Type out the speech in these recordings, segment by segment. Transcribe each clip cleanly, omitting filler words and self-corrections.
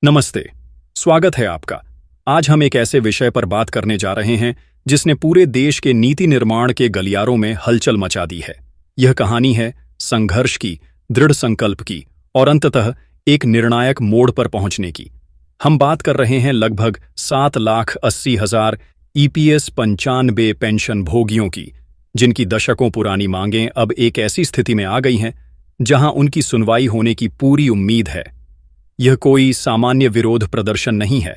नमस्ते, स्वागत है आपका। आज हम एक ऐसे विषय पर बात करने जा रहे हैं जिसने पूरे देश के नीति निर्माण के गलियारों में हलचल मचा दी है। यह कहानी है संघर्ष की, दृढ़ संकल्प की और अंततः एक निर्णायक मोड़ पर पहुंचने की। हम बात कर रहे हैं लगभग 7,80,000 ईपीएस 95 पेंशन भोगियों की, जिनकी दशकों पुरानी मांगें अब एक ऐसी स्थिति में आ गई हैं जहां उनकी सुनवाई होने की पूरी उम्मीद है। यह कोई सामान्य विरोध प्रदर्शन नहीं है।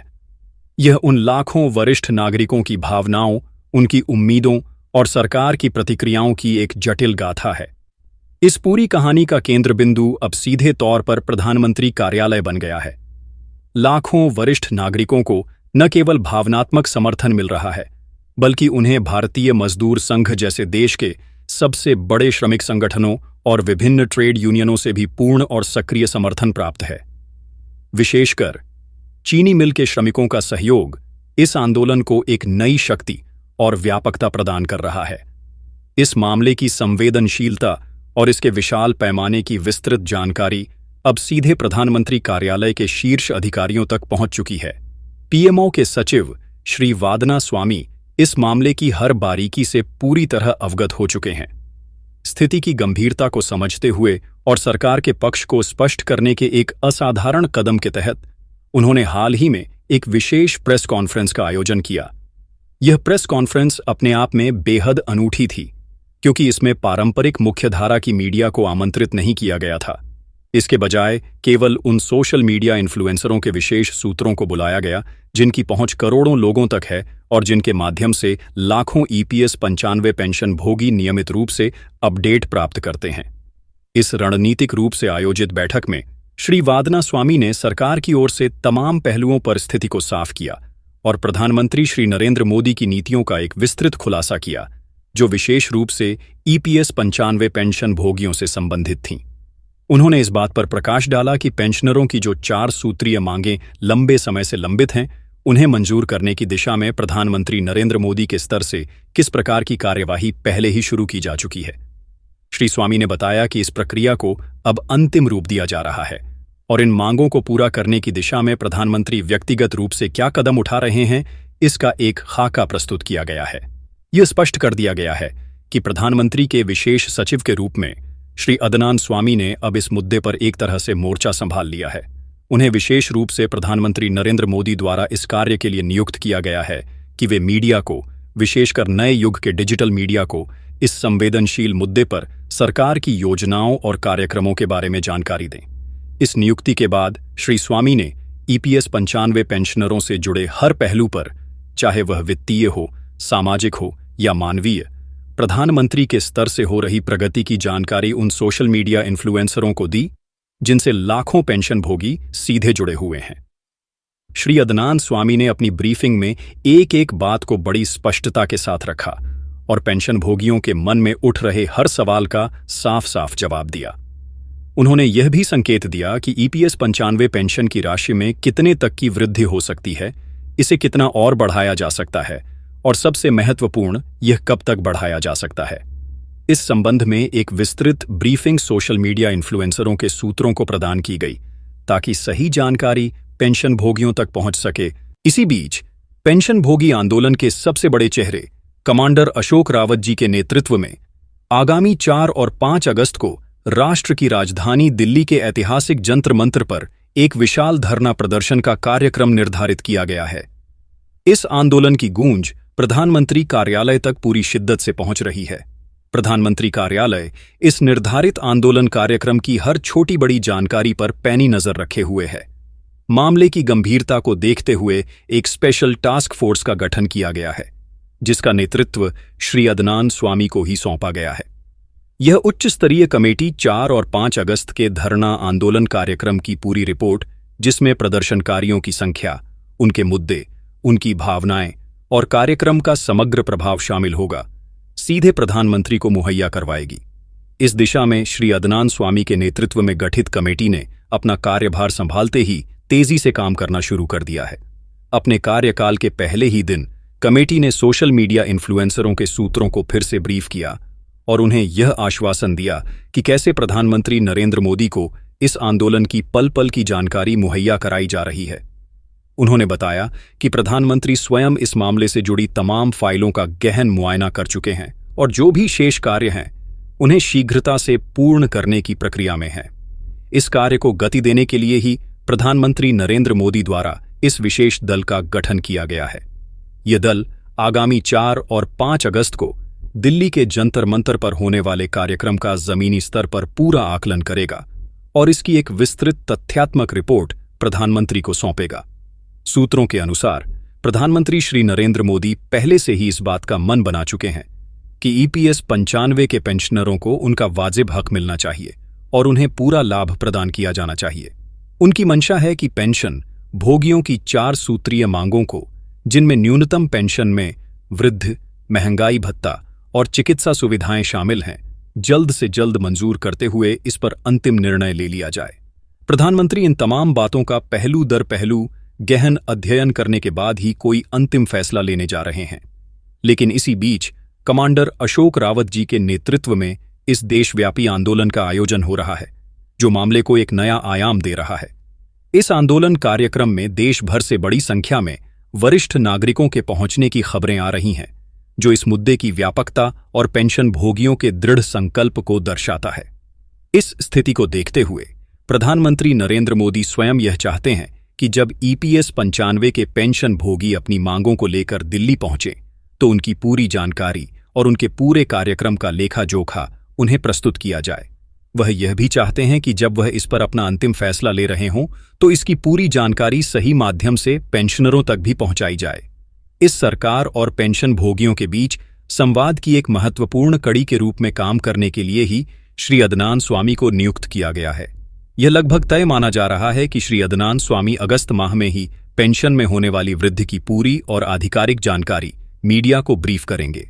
यह उन लाखों वरिष्ठ नागरिकों की भावनाओं, उनकी उम्मीदों और सरकार की प्रतिक्रियाओं की एक जटिल गाथा है। इस पूरी कहानी का केंद्र बिंदु अब सीधे तौर पर प्रधानमंत्री कार्यालय बन गया है। लाखों वरिष्ठ नागरिकों को न केवल भावनात्मक समर्थन मिल रहा है, बल्कि उन्हें भारतीय मजदूर संघ जैसे देश के सबसे बड़े श्रमिक संगठनों और विभिन्न ट्रेड यूनियनों से भी पूर्ण और सक्रिय समर्थन प्राप्त है। विशेषकर चीनी मिल के श्रमिकों का सहयोग इस आंदोलन को एक नई शक्ति और व्यापकता प्रदान कर रहा है। इस मामले की संवेदनशीलता और इसके विशाल पैमाने की विस्तृत जानकारी अब सीधे प्रधानमंत्री कार्यालय के शीर्ष अधिकारियों तक पहुंच चुकी है। पीएमओ के सचिव श्री वादना स्वामी इस मामले की हर बारीकी से पूरी तरह अवगत हो चुके हैं। स्थिति की गंभीरता को समझते हुए और सरकार के पक्ष को स्पष्ट करने के एक असाधारण कदम के तहत उन्होंने हाल ही में एक विशेष प्रेस कॉन्फ्रेंस का आयोजन किया। यह प्रेस कॉन्फ्रेंस अपने आप में बेहद अनूठी थी, क्योंकि इसमें पारंपरिक मुख्यधारा की मीडिया को आमंत्रित नहीं किया गया था। इसके बजाय केवल उन सोशल मीडिया इन्फ्लुएंसरों के विशेष सूत्रों को बुलाया गया जिनकी पहुंच करोड़ों लोगों तक है और जिनके माध्यम से लाखों ईपीएस 95 पेंशन भोगी नियमित रूप से अपडेट प्राप्त करते हैं। इस रणनीतिक रूप से आयोजित बैठक में श्री वादना स्वामी ने सरकार की ओर से तमाम पहलुओं पर स्थिति को साफ किया और प्रधानमंत्री श्री नरेंद्र मोदी की नीतियों का एक विस्तृत खुलासा किया, जो विशेष रूप से ईपीएस 95 पेंशन भोगियों से संबंधित थीं। उन्होंने इस बात पर प्रकाश डाला कि पेंशनरों की जो 4 सूत्रीय मांगें लंबे समय से लंबित हैं, उन्हें मंजूर करने की दिशा में प्रधानमंत्री नरेंद्र मोदी के स्तर से किस प्रकार की कार्यवाही पहले ही शुरू की जा चुकी है। श्री स्वामी ने बताया कि इस प्रक्रिया को अब अंतिम रूप दिया जा रहा है और इन मांगों को पूरा करने की दिशा में प्रधानमंत्री व्यक्तिगत रूप से क्या कदम उठा रहे हैं, इसका एक खाका प्रस्तुत किया गया है। यह स्पष्ट कर दिया गया है कि प्रधानमंत्री के विशेष सचिव के रूप में श्री अदनान स्वामी ने अब इस मुद्दे पर एक तरह से मोर्चा संभाल लिया है। उन्हें विशेष रूप से प्रधानमंत्री नरेंद्र मोदी द्वारा इस कार्य के लिए नियुक्त किया गया है कि वे मीडिया को, विशेषकर नए युग के डिजिटल मीडिया को, इस संवेदनशील मुद्दे पर सरकार की योजनाओं और कार्यक्रमों के बारे में जानकारी दें। इस नियुक्ति के बाद श्री स्वामी ने ईपीएस 95 पेंशनरों से जुड़े हर पहलू पर, चाहे वह वित्तीय हो, सामाजिक हो या मानवीय, प्रधानमंत्री के स्तर से हो रही प्रगति की जानकारी उन सोशल मीडिया इन्फ्लुएंसरों को दी जिनसे लाखों पेंशन भोगी सीधे जुड़े हुए हैं। श्री अदनान स्वामी ने अपनी ब्रीफिंग में एक एक बात को बड़ी स्पष्टता के साथ रखा और पेंशन भोगियों के मन में उठ रहे हर सवाल का साफ साफ जवाब दिया। उन्होंने यह भी संकेत दिया कि ईपीएस 95 पेंशन की राशि में कितने तक की वृद्धि हो सकती है, इसे कितना और बढ़ाया जा सकता है और सबसे महत्वपूर्ण, यह कब तक बढ़ाया जा सकता है। इस संबंध में एक विस्तृत ब्रीफिंग सोशल मीडिया इन्फ्लुएंसरों के सूत्रों को प्रदान की गई ताकि सही जानकारी पेंशन भोगियों तक पहुंच सके। इसी बीच पेंशन भोगी आंदोलन के सबसे बड़े चेहरे कमांडर अशोक रावत जी के नेतृत्व में आगामी 4 और 5 अगस्त को राष्ट्र की राजधानी दिल्ली के ऐतिहासिक जंतर मंतर पर एक विशाल धरना प्रदर्शन का कार्यक्रम निर्धारित किया गया है। इस आंदोलन की गूंज प्रधानमंत्री कार्यालय तक पूरी शिद्दत से पहुंच रही है। प्रधानमंत्री कार्यालय इस निर्धारित आंदोलन कार्यक्रम की हर छोटी बड़ी जानकारी पर पैनी नजर रखे हुए है। मामले की गंभीरता को देखते हुए एक स्पेशल टास्क फोर्स का गठन किया गया है, जिसका नेतृत्व श्री अदनान स्वामी को ही सौंपा गया है। यह उच्च स्तरीय कमेटी 4 और 5 अगस्त के धरना आंदोलन कार्यक्रम की पूरी रिपोर्ट, जिसमें प्रदर्शनकारियों की संख्या, उनके मुद्दे, उनकी भावनाएं और कार्यक्रम का समग्र प्रभाव शामिल होगा, सीधे प्रधानमंत्री को मुहैया करवाएगी। इस दिशा में श्री अदनान स्वामी के नेतृत्व में गठित कमेटी ने अपना कार्यभार संभालते ही तेजी से काम करना शुरू कर दिया है। अपने कार्यकाल के पहले ही दिन कमेटी ने सोशल मीडिया इन्फ्लुएंसरों के सूत्रों को फिर से ब्रीफ किया और उन्हें यह आश्वासन दिया कि कैसे प्रधानमंत्री नरेंद्र मोदी को इस आंदोलन की पल पल की जानकारी मुहैया कराई जा रही है। उन्होंने बताया कि प्रधानमंत्री स्वयं इस मामले से जुड़ी तमाम फाइलों का गहन मुआयना कर चुके हैं और जो भी शेष कार्य हैं उन्हें शीघ्रता से पूर्ण करने की प्रक्रिया में है। इस कार्य को गति देने के लिए ही प्रधानमंत्री नरेंद्र मोदी द्वारा इस विशेष दल का गठन किया गया है। यह दल आगामी 4 और 5 अगस्त को दिल्ली के जंतर मंतर पर होने वाले कार्यक्रम का जमीनी स्तर पर पूरा आकलन करेगा और इसकी एक विस्तृत तथ्यात्मक रिपोर्ट प्रधानमंत्री को सौंपेगा। सूत्रों के अनुसार प्रधानमंत्री श्री नरेंद्र मोदी पहले से ही इस बात का मन बना चुके हैं कि ईपीएस 95 के पेंशनरों को उनका वाजिब हक मिलना चाहिए और उन्हें पूरा लाभ प्रदान किया जाना चाहिए। उनकी मंशा है कि पेंशन भोगियों की 4 सूत्रीय मांगों को, जिनमें न्यूनतम पेंशन में वृद्ध, महंगाई भत्ता और चिकित्सा सुविधाएं शामिल हैं, जल्द से जल्द मंजूर करते हुए इस पर अंतिम निर्णय ले लिया जाए। प्रधानमंत्री इन तमाम बातों का पहलू दर पहलू गहन अध्ययन करने के बाद ही कोई अंतिम फैसला लेने जा रहे हैं। लेकिन इसी बीच कमांडर अशोक रावत जी के नेतृत्व में इस देशव्यापी आंदोलन का आयोजन हो रहा है, जो मामले को एक नया आयाम दे रहा है। इस आंदोलन कार्यक्रम में देश भर से बड़ी संख्या में वरिष्ठ नागरिकों के पहुंचने की खबरें आ रही हैं, जो इस मुद्दे की व्यापकता और पेंशन भोगियों के दृढ़ संकल्प को दर्शाता है। इस स्थिति को देखते हुए प्रधानमंत्री नरेंद्र मोदी स्वयं यह चाहते हैं कि जब ईपीएस 95 के पेंशन भोगी अपनी मांगों को लेकर दिल्ली पहुंचे तो उनकी पूरी जानकारी और उनके पूरे कार्यक्रम का लेखा जोखा उन्हें प्रस्तुत किया जाए। वह यह भी चाहते हैं कि जब वह इस पर अपना अंतिम फैसला ले रहे हों तो इसकी पूरी जानकारी सही माध्यम से पेंशनरों तक भी पहुंचाई जाए। इस सरकार और पेंशन भोगियों के बीच संवाद की एक महत्वपूर्ण कड़ी के रूप में काम करने के लिए ही श्री अदनान स्वामी को नियुक्त किया गया है। यह लगभग तय माना जा रहा है कि श्री अदनान स्वामी अगस्त माह में ही पेंशन में होने वाली वृद्धि की पूरी और आधिकारिक जानकारी मीडिया को ब्रीफ करेंगे।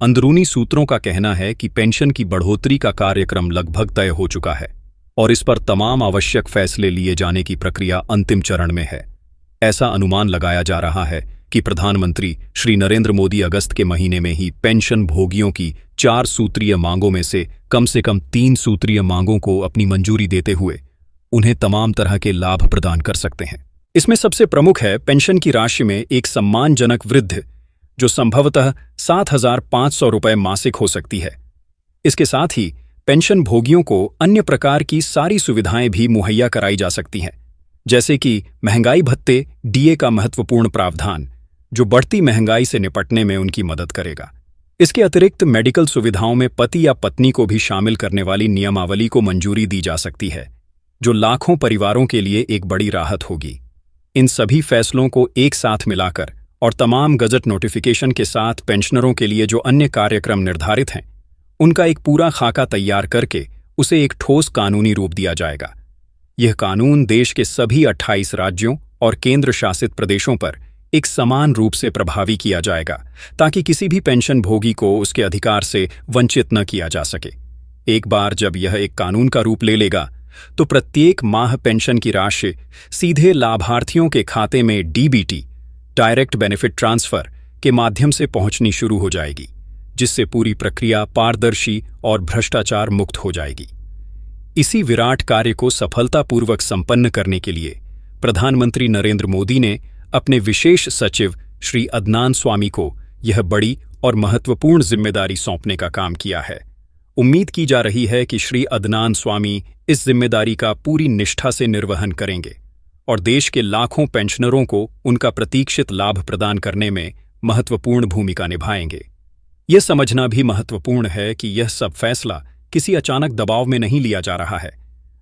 अंदरूनी सूत्रों का कहना है कि पेंशन की बढ़ोतरी का कार्यक्रम लगभग तय हो चुका है और इस पर तमाम आवश्यक फैसले लिए जाने की प्रक्रिया अंतिम चरण में है। ऐसा अनुमान लगाया जा रहा है कि प्रधानमंत्री श्री नरेंद्र मोदी अगस्त के महीने में ही पेंशन भोगियों की 4 सूत्रीय मांगों में से कम 3 सूत्रीय मांगों को अपनी मंजूरी देते हुए उन्हें तमाम तरह के लाभ प्रदान कर सकते हैं। इसमें सबसे प्रमुख है पेंशन की राशि में एक सम्मानजनक वृद्धि, जो संभवतः 7,500 रुपये मासिक हो सकती है। इसके साथ ही पेंशन भोगियों को अन्य प्रकार की सारी सुविधाएं भी मुहैया कराई जा सकती हैं, जैसे कि महंगाई भत्ते, डीए का महत्वपूर्ण प्रावधान, जो बढ़ती महंगाई से निपटने में उनकी मदद करेगा। इसके अतिरिक्त मेडिकल सुविधाओं में पति या पत्नी को भी शामिल करने वाली नियमावली को मंजूरी दी जा सकती है, जो लाखों परिवारों के लिए एक बड़ी राहत होगी। इन सभी फैसलों को एक साथ मिलाकर और तमाम गजट नोटिफिकेशन के साथ पेंशनरों के लिए जो अन्य कार्यक्रम निर्धारित हैं, उनका एक पूरा खाका तैयार करके उसे एक ठोस कानूनी रूप दिया जाएगा। यह कानून देश के सभी 28 राज्यों और केंद्र शासित प्रदेशों पर एक समान रूप से प्रभावी किया जाएगा, ताकि किसी भी पेंशन भोगी को उसके अधिकार से वंचित न किया जा सके। एक बार जब यह एक कानून का रूप ले लेगा तो प्रत्येक माह पेंशन की राशि सीधे लाभार्थियों के खाते में डीबीटी, डायरेक्ट बेनिफिट ट्रांसफर, के माध्यम से पहुंचनी शुरू हो जाएगी, जिससे पूरी प्रक्रिया पारदर्शी और भ्रष्टाचार मुक्त हो जाएगी। इसी विराट कार्य को सफलतापूर्वक संपन्न करने के लिए प्रधानमंत्री नरेंद्र मोदी ने अपने विशेष सचिव श्री अदनान स्वामी को यह बड़ी और महत्वपूर्ण जिम्मेदारी सौंपने का काम किया है। उम्मीद की जा रही है कि श्री अदनान स्वामी इस जिम्मेदारी का पूरी निष्ठा से निर्वहन करेंगे और देश के लाखों पेंशनरों को उनका प्रतीक्षित लाभ प्रदान करने में महत्वपूर्ण भूमिका निभाएंगे। यह समझना भी महत्वपूर्ण है कि यह सब फैसला किसी अचानक दबाव में नहीं लिया जा रहा है,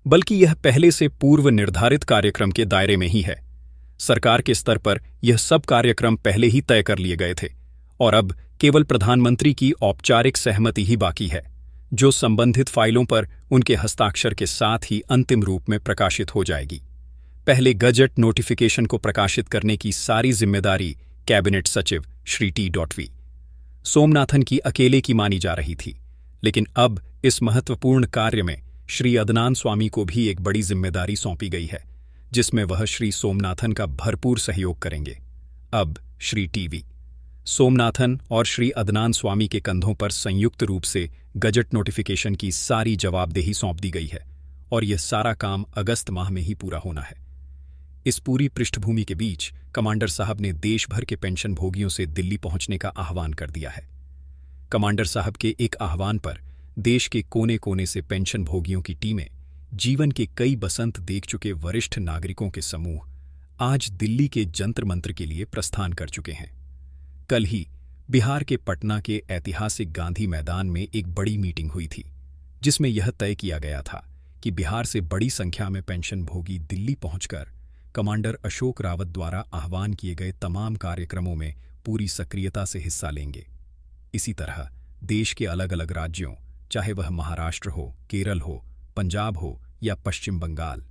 बल्कि यह पहले से पूर्व निर्धारित कार्यक्रम के दायरे में ही है। सरकार के स्तर पर यह सब कार्यक्रम पहले ही तय कर लिए गए थे और अब केवल प्रधानमंत्री की औपचारिक सहमति ही बाकी है, जो संबंधित फाइलों पर उनके हस्ताक्षर के साथ ही अंतिम रूप में प्रकाशित हो जाएगी। पहले गजट नोटिफिकेशन को प्रकाशित करने की सारी जिम्मेदारी कैबिनेट सचिव श्री टी.वी. सोमनाथन की अकेले की मानी जा रही थी, लेकिन अब इस महत्वपूर्ण कार्य में श्री अदनान स्वामी को भी एक बड़ी जिम्मेदारी सौंपी गई है, जिसमें वह श्री सोमनाथन का भरपूर सहयोग करेंगे। अब श्री टी.वी. सोमनाथन और श्री अदनान स्वामी के कंधों पर संयुक्त रूप से गजट नोटिफिकेशन की सारी जवाबदेही सौंप दी गई है और यह सारा काम अगस्त माह में ही पूरा होना है। इस पूरी पृष्ठभूमि के बीच कमांडर साहब ने देश भर के पेंशन भोगियों से दिल्ली पहुंचने का आह्वान कर दिया है। कमांडर साहब के एक आह्वान पर देश के कोने कोने से पेंशन भोगियों की टीमें, जीवन के कई बसंत देख चुके वरिष्ठ नागरिकों के समूह आज दिल्ली के जंतर मंतर के लिए प्रस्थान कर चुके हैं। कल ही बिहार के पटना के ऐतिहासिक गांधी मैदान में एक बड़ी मीटिंग हुई थी, जिसमें यह तय किया गया था कि बिहार से बड़ी संख्या में पेंशन भोगी दिल्ली पहुंचकर कमांडर अशोक रावत द्वारा आह्वान किए गए तमाम कार्यक्रमों में पूरी सक्रियता से हिस्सा लेंगे। इसी तरह देश के अलग अलग राज्यों, चाहे वह महाराष्ट्र हो, केरल हो, पंजाब हो या पश्चिम बंगाल,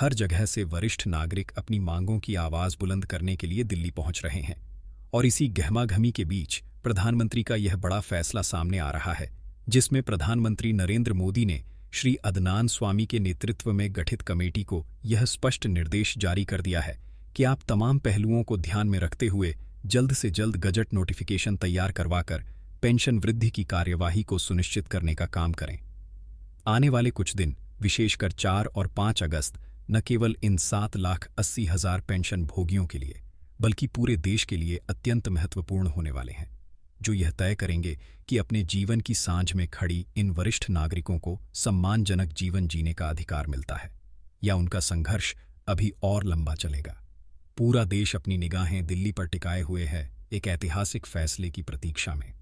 हर जगह से वरिष्ठ नागरिक अपनी मांगों की आवाज बुलंद करने के लिए दिल्ली पहुंच रहे हैं। और इसी गहमागहमी के बीच प्रधानमंत्री का यह बड़ा फैसला सामने आ रहा है, जिसमें प्रधानमंत्री नरेंद्र मोदी ने श्री अदनान स्वामी के नेतृत्व में गठित कमेटी को यह स्पष्ट निर्देश जारी कर दिया है कि आप तमाम पहलुओं को ध्यान में रखते हुए जल्द से जल्द गजट नोटिफिकेशन तैयार करवाकर पेंशन वृद्धि की कार्यवाही को सुनिश्चित करने का काम करें। आने वाले कुछ दिन, विशेषकर 4 और 5 अगस्त, न केवल इन 7,80,000 पेंशन भोगियों के लिए बल्कि पूरे देश के लिए अत्यंत महत्वपूर्ण होने वाले हैं, जो यह तय करेंगे कि अपने जीवन की सांझ में खड़ी इन वरिष्ठ नागरिकों को सम्मानजनक जीवन जीने का अधिकार मिलता है या उनका संघर्ष अभी और लंबा चलेगा। पूरा देश अपनी निगाहें दिल्ली पर टिकाए हुए है, एक ऐतिहासिक फैसले की प्रतीक्षा में।